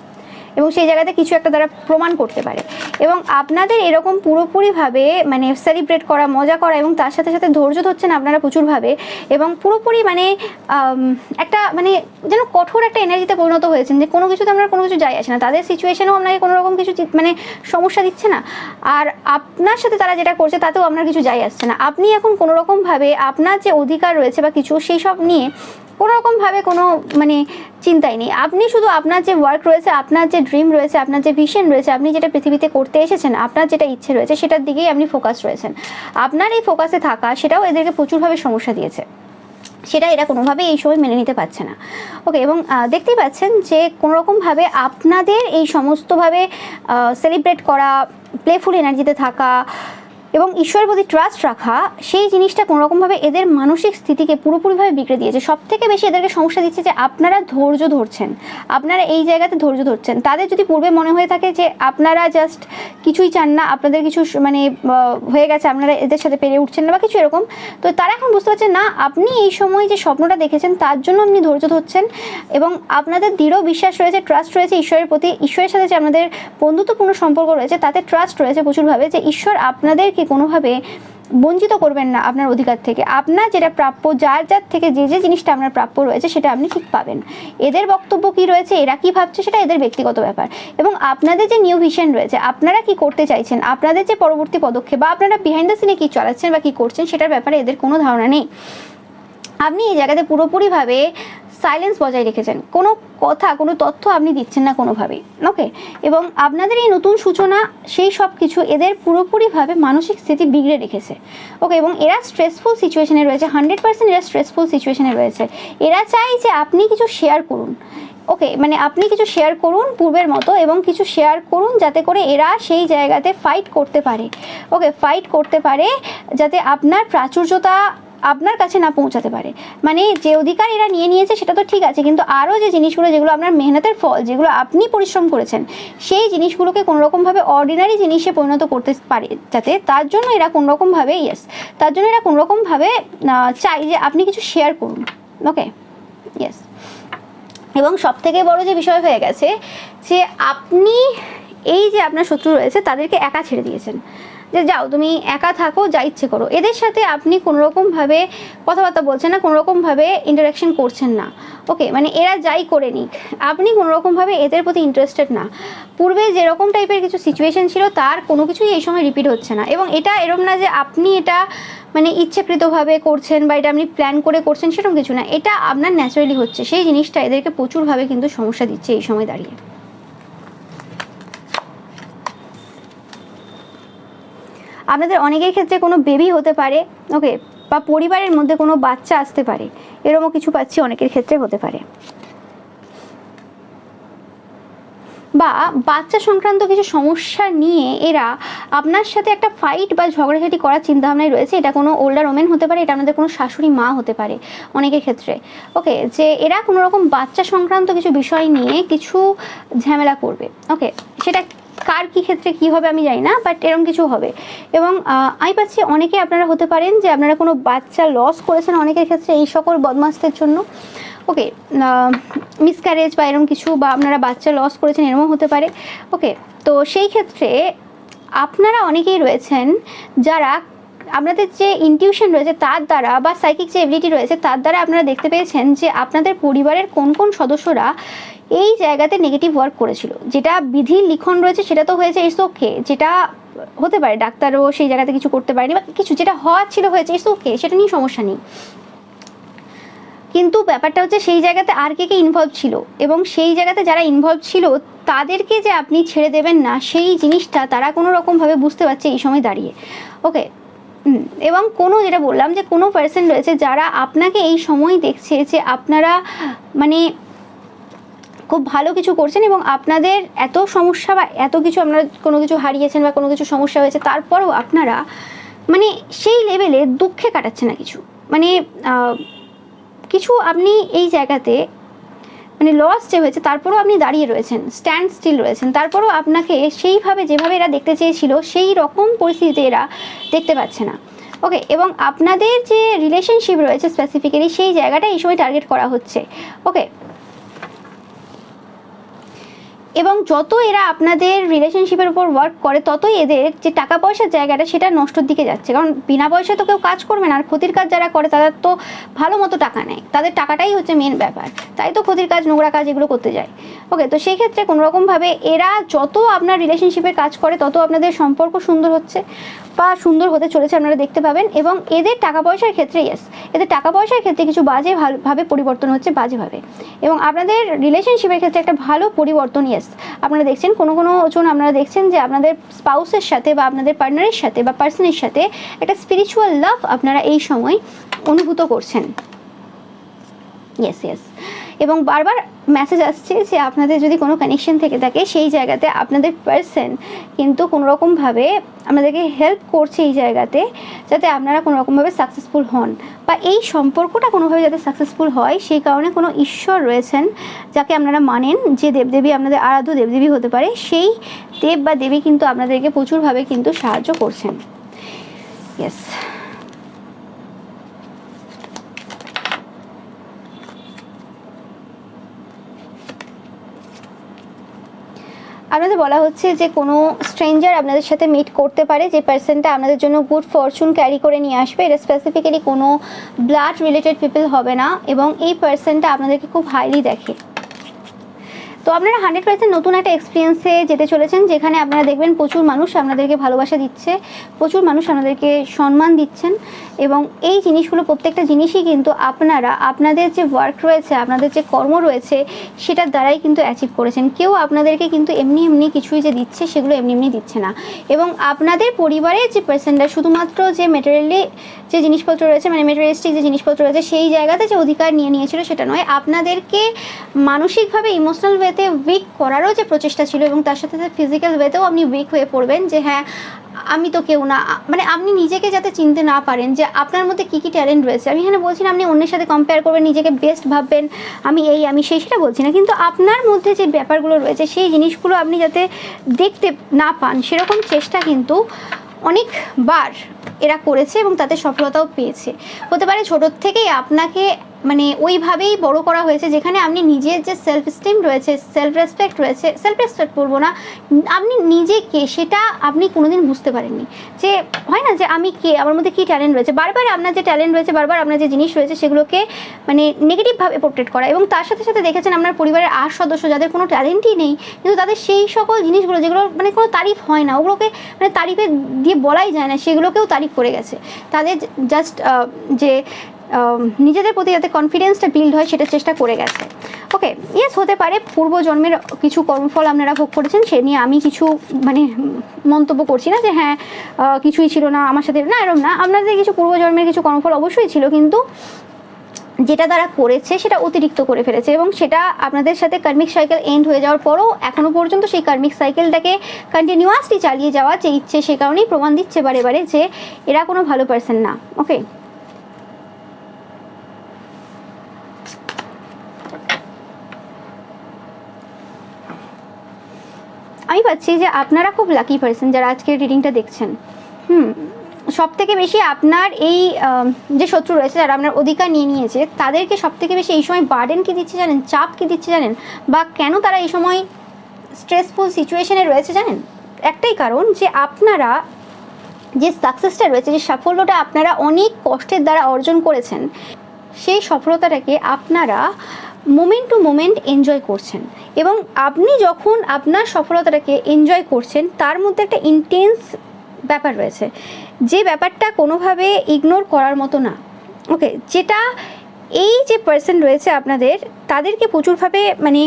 এবং সেই জায়গাতে কিছু একটা তারা প্রমাণ করতে পারে। এবং আপনাদের এরকম পুরোপুরিভাবে মানে সেলিব্রেট করা, মজা করা এবং তার সাথে সাথে ধৈর্য ধরছেন আপনারা প্রচুরভাবে, এবং পুরোপুরি মানে একটা মানে যেন কঠোর একটা এনার্জিতে পরিণত হয়েছেন, যে কোনো কিছুতে আপনার কোনো কিছু যায় আসে না, তাদের সিচুয়েশনেও আপনাকে কোনো রকম কিছু মানে সমস্যা দিচ্ছে না, আর আপনার সাথে তারা যেটা করছে তাতেও আপনার কিছু যায় আসছে না। আপনি এখন কোনো রকমভাবে আপনার যে অধিকার রয়েছে বা কিছু সেই সব নিয়ে কোনো রকমভাবে কোনো মানে চিন্তাই নেই। আপনি শুধু আপনার যে ওয়ার্ক রয়েছে, আপনার যে ড্রিম রয়েছে, আপনার যে ভিশন রয়েছে, আপনি যেটা পৃথিবীতে করতে এসেছেন, আপনার যেটা ইচ্ছে রয়েছে সেটার দিকেই আপনি ফোকাস রয়েছেন। আপনার এই ফোকাসে থাকা সেটাও এদেরকে প্রচুরভাবে সমস্যা দিয়েছে, সেটা এরা কোনোভাবেই এই সময় মেনে নিতে পারছে না। ওকে, এবং দেখতেই পাচ্ছেন যে কোনোরকমভাবে আপনাদের এই সমস্তভাবে সেলিব্রেট করা, প্লেফুল এনার্জিতে থাকা এবং ঈশ্বরের প্রতি ট্রাস্ট রাখা, সেই জিনিসটা কোনোরকমভাবে এদের মানসিক স্থিতিকে পুরোপুরিভাবে বিগড়ে দিয়েছে। সব থেকে বেশি এদেরকে সমস্যা দিচ্ছে যে আপনারা ধৈর্য ধরছেন, আপনারা এই জায়গাতে ধৈর্য ধরছেন। তাদের যদি পূর্বে মনে হয়ে থাকে যে আপনারা জাস্ট কিছুই চান না, আপনাদের কিছু মানে হয়ে গেছে, আপনারা এদের সাথে পেরে উঠছেন না বা কিছু এরকম, তো তারা এখন বুঝতে পারছেন না আপনি এই সময় যে স্বপ্নটা দেখেছেন তার জন্য আপনি ধৈর্য ধরছেন, এবং আপনাদের দৃঢ় বিশ্বাস রয়েছে, ট্রাস্ট রয়েছে ঈশ্বরের প্রতি, ঈশ্বরের সাথে যে আপনাদের বন্ধুত্বপূর্ণ সম্পর্ক রয়েছে তাতে ট্রাস্ট রয়েছে প্রচুরভাবে, যে ঈশ্বর আপনাদেরকে কোনোভাবে বঞ্চিত করবেন না আপনার অধিকার থেকে। আপনার যেটা প্রাপ্য, যার থেকে যে জিনিসটা আপনার প্রাপ্য রয়েছে সেটা আপনি ঠিক পাবেন। এদের বক্তব্য কি রয়েছে, এরা কি ভাবছে, সেটা এদের ব্যক্তিগত ব্যাপার, এবং আপনাদের যে নিউ ভিশন রয়েছে, আপনারা কি করতে চাইছেন, আপনাদের যে পরবর্তী পদক্ষেপ বা আপনারা বিহাইন্ড দ্য সিনে কী চালাচ্ছেন বা কী করছেন সেটার ব্যাপারে এদের কোনো ধারণা নেই। আপনি এই জায়গাতে পুরোপুরিভাবে সাইলেন্স বজায় রেখেছেন, কোনো কথা, কোনো তথ্য আপনি দিচ্ছেন না কোনোভাবেই। ওকে, এবং আপনাদের এই নতুন সূচনা সেই সব কিছু এদের পুরোপুরিভাবে মানসিক স্থিতি বিগড়ে রেখেছে। ওকে, এবং এরা স্ট্রেসফুল সিচুয়েশনে রয়েছে, 100% এরা স্ট্রেসফুল সিচুয়েশনে রয়েছে। এরা চাই যে আপনি কিছু শেয়ার করুন, ওকে, মানে আপনি কিছু শেয়ার করুন পূর্বের মতো, এবং কিছু শেয়ার করুন যাতে করে এরা সেই জায়গাতে ফাইট করতে পারে। ওকে, ফাইট করতে পারে যাতে আপনার প্রাচুর্যতা আপনার কাছে না পৌঁছাতে পারে। মানে যে অধিকার এরা নিয়ে নিয়েছে সেটা তো ঠিক আছে, কিন্তু আরও যে জিনিসগুলো, যেগুলো আপনার মেহনতের ফল, যেগুলো আপনি পরিশ্রম করেছেন, সেই জিনিসগুলোকে কোনোরকমভাবে অর্ডিনারি জিনিসে পরিণত করতে পারে, যাতে তার জন্য এরা কোনোরকমভাবে তার জন্য এরা কোনোরকমভাবে চাই যে আপনি কিছু শেয়ার করুন। ওকে, ইয়েস। এবং সবথেকে বড় যে বিষয় হয়ে গেছে যে আপনি এই যে আপনার শত্রু রয়েছে তাদেরকে একা ছেড়ে দিয়েছেন, যে যাও তুমি একা থাকো, যা ইচ্ছে করো। এদের সাথে আপনি কোনোরকমভাবে কথাবার্তা বলছেন না, কোনোরকমভাবে ইন্টারাকশন করছেন না। ওকে, মানে এরা যাই করে নিক, আপনি কোনোরকমভাবে এদের প্রতি ইন্টারেস্টেড না। পূর্বে যেরকম টাইপের কিছু সিচুয়েশন ছিল তার কোনো কিছুই এই সময় রিপিট হচ্ছে না। এবং এটা এরকম না যে আপনি এটা মানে ইচ্ছাকৃতভাবে করছেন বা এটা আপনি প্ল্যান করে করছেন, সেরকম কিছু না। এটা আপনার ন্যাচারালি হচ্ছে। সেই জিনিসটা এদেরকে প্রচুরভাবে কিন্তু সমস্যা দিচ্ছে এই সময় দাঁড়িয়ে। আপনাদের অনেকের ক্ষেত্রে কোনো বেবি হতে পারে, ওকে, বা পরিবারের মধ্যে কোনো বাচ্চা আসতে পারে, এরকমও কিছু পাচ্ছি অনেকের ক্ষেত্রে হতে পারে। বা বাচ্চা সংক্রান্ত কিছু সমস্যা নিয়ে এরা আপনার সাথে একটা ফাইট বা ঝগড়াঝাটি করার চিন্তাভাবনায় রয়েছে। এটা কোনো ওল্ডার ওমেন হতে পারে, এটা আপনাদের কোনো শাশুড়ি মা হতে পারে অনেকের ক্ষেত্রে। ওকে, যে এরা কোনো রকম বাচ্চা সংক্রান্ত কিছু বিষয় নিয়ে কিছু ঝামেলা করবে। ওকে, সেটা কার কী ক্ষেত্রে কী হবে আমি জানি না, বাট এরকম কিছু হবে। এবং আমি পাচ্ছি অনেকে আপনারা হতে পারেন যে আপনারা কোনো বাচ্চা লস করেছেন অনেকের ক্ষেত্রে এই সকল বদমাশদের জন্য। ওকে, মিসক্যারেজ বা এরকম কিছু, বা আপনারা বাচ্চা লস করেছেন, এরকমও হতে পারে। ওকে, তো সেই ক্ষেত্রে আপনারা অনেকেই রয়েছেন যারা আপনাদের যে ইনটিউশন রয়েছে তার দ্বারা, বা সাইকিক যে এবিলিটি রয়েছে তার দ্বারা আপনারা দেখতে পেয়েছেন যে আপনাদের পরিবারের কোন কোন সদস্যরা এই জায়গাতে নেগেটিভ ওয়ার্ক করেছিল। যেটা বিধির লিখন রয়েছে সেটা তো হয়েছে, ইটস ওকে। যেটা হতে পারে ডাক্তারও সেই জায়গাতে কিছু করতে পারেনি, বা কিছু যেটা হওয়ার ছিল হয়েছে, ইটস ওকে, সেটা নিয়ে সমস্যা নেই। কিন্তু ব্যাপারটা হচ্ছে সেই জায়গাতে আর কে কে ইনভলভ ছিল, এবং সেই জায়গাতে যারা ইনভলভ ছিল তাদেরকে যে আপনি ছেড়ে দেবেন না, সেই জিনিসটা তারা কোনো রকমভাবে বুঝতে পারছে এই সময় দাঁড়িয়ে। ওকে, এবং কোনো, যেটা বললাম যে কোনো পার্সন রয়েছে যারা আপনাকে এই সময় দেখছে যে আপনারা মানে খুব ভালো কিছু করছেন, এবং আপনাদের এত সমস্যা বা এত কিছু, আপনারা কোনো কিছু হারিয়েছেন বা কোনো কিছু সমস্যা হয়েছে, তারপরেও আপনারা মানে সেই লেভেলে দুঃখে কাটাচ্ছেন না কিছু, মানে কিছু আপনি এই জায়গাতে মানে লস যে হয়েছে তারপরেও আপনি দাঁড়িয়ে রয়েছেন, স্ট্যান্ড স্টিল রয়েছেন। তারপরেও আপনাকে সেইভাবে যেভাবে এরা দেখতে চেয়েছিল সেই রকম পরিস্থিতিতে এরা দেখতে পাচ্ছে না। ওকে, এবং আপনাদের যে রিলেশনশিপ রয়েছে স্পেসিফিক্যালি সেই জায়গাটা এই সময় টার্গেট করা হচ্ছে। ওকে, এবং যত এরা আপনাদের রিলেশনশিপের উপর ওয়ার্ক করে ততই এদের যে টাকা পয়সার জায়গাটা সেটা নষ্টর দিকে যাচ্ছে। কারণ বিনা পয়সায় তো কেউ কাজ করবে না, আর ক্ষতির কাজ যারা করে তাদের তো ভালো মতো টাকা নেয়, তাদের টাকাটাই হচ্ছে মেন ব্যাপার, তাই তো ক্ষতির কাজ, নোংরা কাজ এগুলো করতে যায়। ওকে, তো সেই ক্ষেত্রে কোনোরকমভাবে এরা যত আপনার রিলেশনশিপের কাজ করে তত আপনাদের সম্পর্ক সুন্দর হচ্ছে বা সুন্দর হতে চলেছে, আপনারা দেখতে পাবেন। এবং এদের টাকা পয়সার ক্ষেত্রে এদের টাকা পয়সার ক্ষেত্রে কিছু বাজে ভাবে পরিবর্তন হচ্ছে, বাজেভাবে। এবং আপনাদের রিলেশনশিপের ক্ষেত্রে একটা ভালো পরিবর্তন আপনারা দেখছেন। কোনো জন আপনারা দেখছেন যে আপনাদের স্পাউসের সাথে বা আপনাদের পার্টনারের সাথে বা পার্সনের সাথে একটা স্পিরিচুয়াল লাভ আপনারা এই সময় অনুভূত করছেন। ইয়েস। এবং বারবার মেসেজ আসছে যে আপনাদের যদি কোনো কানেকশন থেকে থাকে সেই জায়গাতে আপনাদের পার্সন কিন্তু কোনোরকমভাবে আপনাদেরকে হেল্প করছে এই জায়গাতে, যাতে আপনারা কোনোরকমভাবে সাকসেসফুল হন, বা এই সম্পর্কটা কোনোভাবে যাতে সাকসেসফুল হয়। সেই কারণে কোনো ঈশ্বর রয়েছেন যাকে আপনারা মানেন, যে দেবদেবী আপনাদের আরাধ্য দেবদেবী হতে পারে, সেই দেব বা দেবী কিন্তু আপনাদেরকে প্রচুরভাবে কিন্তু সাহায্য করছেন। ইয়েস। আপনাদের বলা হচ্ছে যে কোনো স্ট্রেঞ্জার আপনাদের সাথে মিট করতে পারে, যে পার্সনটা আপনাদের জন্য গুড ফরচুন ক্যারি করে নিয়ে আসবে। এটা স্পেসিফিক্যালি কোনো ব্লাড রিলেটেড পিপল হবে না, এবং এই পার্সনটা আপনাদেরকে খুব হাইলি দেখে। তো আপনারা 100% নতুন একটা এক্সপিরিয়েন্সে যেতে চলেছেন, যেখানে আপনারা দেখবেন প্রচুর মানুষ আপনাদেরকে ভালোবাসা দিচ্ছে, প্রচুর মানুষ আপনাদেরকে সম্মান দিচ্ছেন, এবং এই জিনিসগুলো প্রত্যেকটা জিনিসই কিন্তু আপনারা আপনাদের যে ওয়ার্ক রয়েছে, আপনাদের যে কর্ম রয়েছে, সেটার দ্বারাই কিন্তু অ্যাচিভ করেছেন। কেউ আপনাদেরকে কিন্তু এমনি এমনি কিছুই যে দিচ্ছে, সেগুলো এমনি এমনি দিচ্ছে না। এবং আপনাদের পরিবারের যে পার্সনটা শুধুমাত্র যে মেটেরিয়ালি যে জিনিসপত্র রয়েছে, মানে মেটেরিয়ালিস্টিক যে জিনিসপত্র রয়েছে, সেই জায়গাতে যে অধিকার নিয়ে নিয়েছিল সেটা নয়, আপনাদেরকে মানসিকভাবে ইমোশনাল ওয়েতে উইক করারও যে প্রচেষ্টা ছিল, এবং তার সাথে সাথে ফিজিক্যাল ওয়েতেও আপনি উইক হয়ে পড়বেন যে হ্যাঁ আমি তো কেউ না, মানে আপনি নিজেকে যাতে চিনতে না পারেন যে আপনার মধ্যে কী কী ট্যালেন্ট রয়েছে। আমি এখানে বলছি না আপনি অন্যের সাথে কম্পেয়ার করবেন, নিজেকে বেস্ট ভাববেন আমি এই আমি সেই, সেটা বলছি না, কিন্তু আপনার মধ্যে যে ব্যাপারগুলো রয়েছে সেই জিনিসগুলো আপনি যাতে দেখতে না পান, সেরকম চেষ্টা কিন্তু অনেকবার এরা করেছে এবং তাতে সফলতাও পেয়েছে। হতে পারে ছোটোর থেকেই আপনাকে মানে ওইভাবেই বড় করা হয়েছে, যেখানে আপনি নিজের যে সেলফ স্টিম রয়েছে, সেলফ রেসপেক্ট বলবো না, আপনি নিজেকে সেটা আপনি কোনোদিন বুঝতে পারেননি। যে হয় না যে আমি কে, আমার মধ্যে কী ট্যালেন্ট রয়েছে, বারবার আপনার যে ট্যালেন্ট রয়েছে, বারবার আপনার যে জিনিস রয়েছে সেগুলোকে মানে নেগেটিভভাবে পোর্ট্রেট করা। এবং তার সাথে সাথে দেখেছেন আপনার পরিবারের 8 সদস্য যাদের কোনো ট্যালেন্টই নেই, কিন্তু তাদের সেই সকল জিনিসগুলো যেগুলো মানে কোনো তারিফ হয় না, ওগুলোকে মানে তারিফে দিয়ে বলাই যায় না, সেগুলোকেও তারিফ করে গেছে। তাদের জাস্ট যে নিজেদের প্রতি যাতে কনফিডেন্সটা বিল্ড হয় সেটা চেষ্টা করে গেছে। ওকে, ইয়েস, হতে পারে পূর্বজন্মের কিছু কর্মফল আপনারা ভোগ করেছেন, সে নিয়ে আমি কিছু মানে মন্তব্য করছি না যে হ্যাঁ কিছুই ছিল না আমার সাথে, না এরকম না, আপনাদের কিছু পূর্বজন্মের কিছু কর্মফল অবশ্যই ছিল, কিন্তু যেটা তারা করেছে সেটা অতিরিক্ত করে ফেলেছে, এবং সেটা আপনাদের সাথে কার্মিক সাইকেল এন্ড হয়ে যাওয়ার পরও এখনও পর্যন্ত সেই কার্মিক সাইকেলটাকে কন্টিনিউয়াসলি চালিয়ে যাওয়া যে ইচ্ছে, সে কারণেই প্রমাণ দিচ্ছে বারে বারে যে এরা কোনো ভালো পার্সন না। ওকে, আমি পাচ্ছি যে আপনারা খুব লাকি পার্সন যারা আজকের রিডিংটা দেখছেন। সব থেকে বেশি আপনার এই যে শত্রু রয়েছে, যারা আপনার অধিকার নিয়ে নিয়েছে, তাদেরকে সব থেকে বেশি এই সময় বার্ডেন কি দিচ্ছে জানেন, চাপ কি দিচ্ছে জানেন, বা কেন তারা এই সময় স্ট্রেসফুল সিচুয়েশনে রয়েছে জানেন? একটাই কারণ, যে আপনারা যে সাকসেসটা রয়েছে, যে সাফল্যটা আপনারা অনেক কষ্টের দ্বারা অর্জন করেছেন, সেই সফলতাটাকে আপনারা মোমেন্ট টু মোমেন্ট এনজয় করছেন। এবং আপনি যখন আপনার সফলতাটাকে এনজয় করছেন, তার মধ্যে একটা ইন্টেন্স ব্যাপার রয়েছে, যে ব্যাপারটা কোনোভাবে ইগনোর করার মতো না। ওকে, যেটা এই যে পার্সন রয়েছে আপনাদের, তাদেরকে প্রচুরভাবে মানে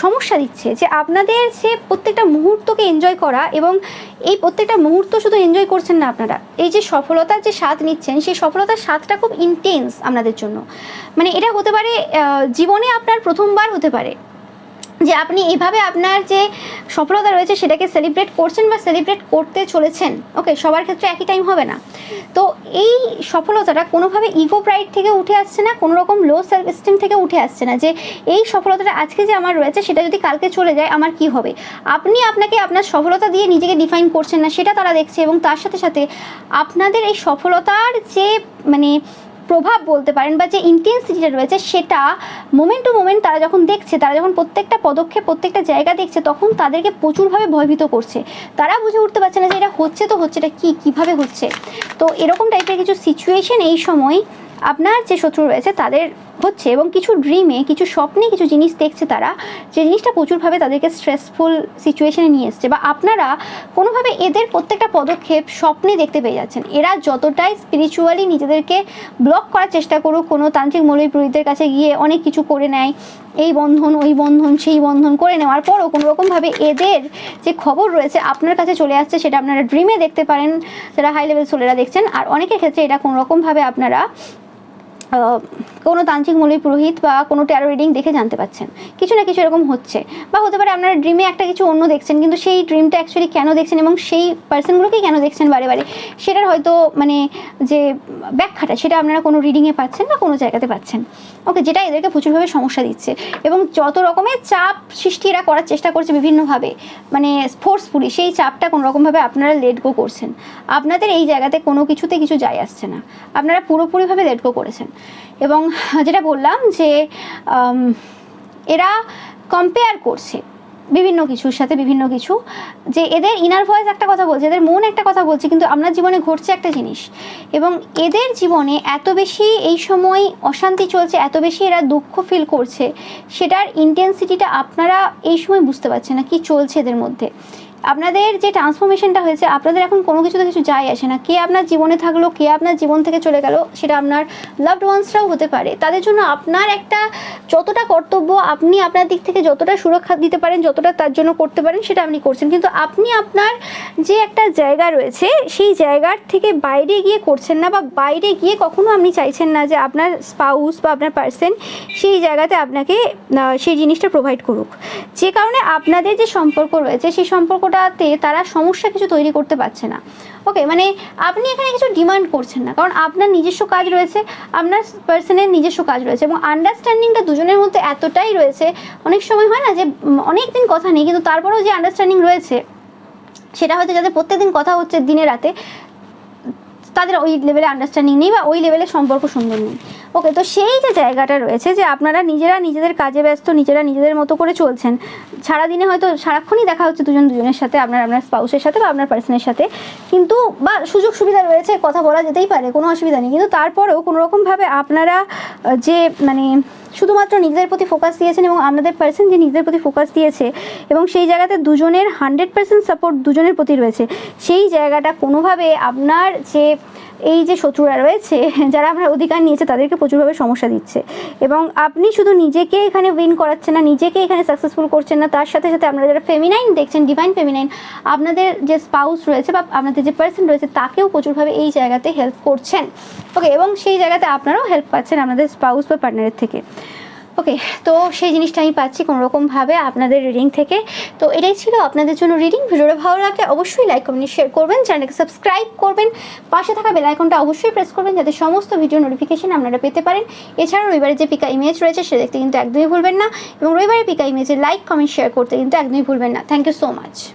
সমস্যা দিচ্ছে, যে আপনাদের যে প্রত্যেকটা মুহূর্তকে এনজয় করা, এবং এই প্রত্যেকটা মুহূর্ত শুধু এনজয় করছেন না আপনারা, এই যে সফলতার যে স্বাদ নিচ্ছেন, সেই সফলতার স্বাদটা খুব ইন্টেন্স আপনাদের জন্য। মানে এটা হতে পারে জীবনে আপনার প্রথমবার হতে পারে যে আপনি এইভাবে আপনার যে সফলতা রয়েছে সেটাকে সেলিব্রেট করছেন বা সেলিব্রেট করতে চলেছেন। ওকে, সবার ক্ষেত্রে একই টাইম হবে না। তো এই সফলতাটা কোনোভাবে ইগো প্রাইড থেকে উঠে আসছে না, কোনো রকম লো সেলফ এস্টিম থেকে উঠে আসছে না, যে এই সফলতাটা আজকে যে আমার রয়েছে সেটা যদি কালকে চলে যায় আমার কি হবে। আপনি আপনাকে আপনার সফলতা দিয়ে নিজেকে ডিফাইন করছেন না, সেটা তারা দেখছে, এবং তার সাথে সাথে আপনাদের এই সফলতার যে মানে প্রভাব বলতে পারেন বা যে ইন্টেন্সিটিটা রয়েছে, সেটা মোমেন্ট টু মোমেন্ট তারা যখন দেখছে, তারা যখন প্রত্যেকটা পদক্ষেপ প্রত্যেকটা জায়গা দেখছে, তখন তাদেরকে প্রচুরভাবে ভয়ভীত করছে। তারা বুঝে উঠতে পারছে না যে এটা হচ্ছে তো হচ্ছে, এটা কীভাবে হচ্ছে। তো এরকম টাইপের কিছু সিচুয়েশন এই সময় আপনার যে শত্রু রয়েছে তাদের হচ্ছে, এবং কিছু ড্রিমে, কিছু স্বপ্নে কিছু জিনিস দেখছে তারা, যে জিনিসটা প্রচুরভাবে তাদেরকে স্ট্রেসফুল সিচুয়েশনে নিয়ে এসছে, বা আপনারা কোনোভাবে এদের প্রত্যেকটা পদক্ষেপ স্বপ্নে দেখতে পেয়ে যাচ্ছেন। এরা যতটাই স্পিরিচুয়ালি নিজেদেরকে ব্লক করার চেষ্টা করুক, কোনো তান্ত্রিক মৌলবী পুরোহিতের কাছে গিয়ে অনেক কিছু করে নেয়, এই বন্ধন ওই বন্ধন সেই বন্ধন করে নেওয়ার পরও কোনো রকমভাবে এদের যে খবর রয়েছে আপনার কাছে চলে আসছে, সেটা আপনারা ড্রিমে দেখতে পারেন যারা হাই লেভেল সোলেরা দেখছেন। আর অনেকের ক্ষেত্রে এটা কোনো রকমভাবে আপনারা কোনো তান্ত্রিক মৌলবী পুরোহিত বা কোনো ট্যারো রিডিং দেখে জানতে পাচ্ছেন কিছু না কিছু এরকম হচ্ছে। বা হতে পারে আপনারা ড্রিমে একটা কিছু অন্য দেখছেন, কিন্তু সেই ড্রিমটা অ্যাকচুয়ালি কেন দেখছেন এবং সেই পার্সনগুলোকেই কেন দেখছেন বারে বারে, সেটার হয়তো মানে যে ব্যাখ্যাটা সেটা আপনারা কোনো রিডিংয়ে পাচ্ছেন বা কোনো জায়গাতে পাচ্ছেন। ওকে, যেটা এদেরকে প্রচুরভাবে সমস্যা দিচ্ছে, এবং যত রকমের চাপ সৃষ্টি এরা করার চেষ্টা করছে বিভিন্নভাবে, মানে ফোর্সফুলি, সেই চাপটা কোনো রকমভাবে আপনারা লেট গো করছেন। আপনাদের এই জায়গাতে কোনো কিছুতে কিছু যায় আসছে না, আপনারা পুরোপুরিভাবে লেট গো করেছেন। এবং যেটা বললাম যে এরা কম্পেয়ার করছে, বিভিন্ন কিছুর সাথে বিভিন্ন কিছু, যে এদের ইনার ভয়েস একটা কথা বলছে, এদের মন একটা কথা বলছে, কিন্তু আপনার জীবনে ঘটছে একটা জিনিস। এবং এদের জীবনে এত বেশি এই সময় অশান্তি চলছে, এত বেশি এরা দুঃখ ফিল করছে, সেটার ইন্টেন্সিটিটা আপনারা এই সময় বুঝতে পারছেন না কি চলছে এদের মধ্যে। আপনাদের যে ট্রান্সফরমেশনটা হয়েছে, আপনাদের এখন কোনো কিছুতে কিছু যায় আসে না, কে আপনার জীবনে থাকলো কে আপনার জীবন থেকে চলে গেল, সেটা আপনার লাভড ওয়ান্সরাও হতে পারে। তাদের জন্য আপনার একটা যতটা কর্তব্য, আপনি আপনার দিক থেকে যতটা সুরক্ষা দিতে পারেন, যতটা তার জন্য করতে পারেন, সেটা আপনি করছেন। কিন্তু আপনি আপনার যে একটা জায়গা রয়েছে সেই জায়গার থেকে বাইরে গিয়ে করছেন না, বা বাইরে গিয়ে কখনো আপনি চাইছেন না যে আপনার স্পাউস বা আপনার পার্সন সেই জায়গাতে আপনাকে সেই জিনিসটা প্রোভাইড করুক। যে কারণে আপনাদের যে সম্পর্ক রয়েছে সেই সম্পর্কটাতে তারা সমস্যা কিছু তৈরি করতে পারছে না। ওকে, মানে আপনি এখানে কিছু ডিমান্ড করছেন না, কারণ আপনার নিজস্ব কাজ রয়েছে, আপনার পার্সনের নিজস্ব কাজ রয়েছে, এবং আন্ডারস্ট্যান্ডিংটা দুজনের মধ্যে এতটাই রয়েছে। অনেক সময় হয় না যে অনেক দিন কথা নেই, কিন্তু তারপরেও যে আন্ডারস্ট্যান্ডিং রয়েছে সেটা হয়তো যাদের প্রত্যেকদিন কথা হচ্ছে দিনে রাতে, তাদের ওই লেভেলে আন্ডারস্ট্যান্ডিং নেই বা ওই লেভেলে সম্পর্ক সুন্দর নেই। ওকে, তো সেই যে জায়গাটা রয়েছে যে আপনারা নিজেরা নিজেদের কাজে ব্যস্ত, নিজেরা নিজেদের মতো করে চলছেন, সারাদিনে হয়তো সারাক্ষণই দেখা হচ্ছে দুজনের সাথে, আপনার স্পাউসের সাথে বা আপনার পার্সনের সাথে, কিন্তু বা সুযোগ সুবিধা রয়েছে, কথা বলা যেতেই পারে, কোনো অসুবিধা নেই, কিন্তু তারপরেও কোনোরকমভাবে আপনারা যে মানে শুধুমাত্র নিজেদের প্রতি ফোকাস দিয়েছেন, এবং আপনাদের পার্সন যে নিজেদের প্রতি ফোকাস দিয়েছে, এবং সেই জায়গাতে দুজনের 100% সাপোর্ট দুজনের প্রতি রয়েছে, সেই জায়গাটা কোনোভাবে আপনার যে এই যে শত্রুরা রয়েছে যারা আপনার অধিকার নিয়েছে তাদেরকে প্রচুরভাবে সমস্যা দিচ্ছে। এবং আপনি শুধু নিজেকে এখানে উইন করাচ্ছেন না, নিজেকে এখানে সাকসেসফুল করছেন না, তার সাথে সাথে আপনারা যারা ফেমিনাইন দেখছেন, ডিভাইন ফেমিনাইন, আপনাদের যে স্পাউস রয়েছে বা আপনাদের যে পার্সন রয়েছে তাকেও প্রচুরভাবে এই জায়গাতে হেল্প করছেন। ওকে, এবং সেই জায়গাতে আপনারাও হেল্প পাচ্ছেন আপনাদের স্পাউস বা পার্টনারের থেকে। ওকে, তো সেই জিনিসটা আমি পাচ্ছি কোনোরকমভাবে আপনাদের রিডিং থেকে। তো এটাই ছিল আপনাদের জন্য রিডিং। ভিডিওটা ভালো লাগলে অবশ্যই লাইক কমেন্ট শেয়ার করবেন, চ্যানেলকে সাবস্ক্রাইব করবেন, পাশে থাকা বেল আইকনটা অবশ্যই প্রেস করবেন যাতে সমস্ত ভিডিও নোটিফিকেশন আপনারা পেতে পারেন। এছাড়াও রবিবারের যে পিকা ইমেজ রয়েছে সেটা দেখতে কিন্তু একদমই ভুলবেন না, এবং রবিবারের পিকা ইমেজে লাইক কমেন্ট শেয়ার করতে কিন্তু একদমই ভুলবেন না। Thank you so much.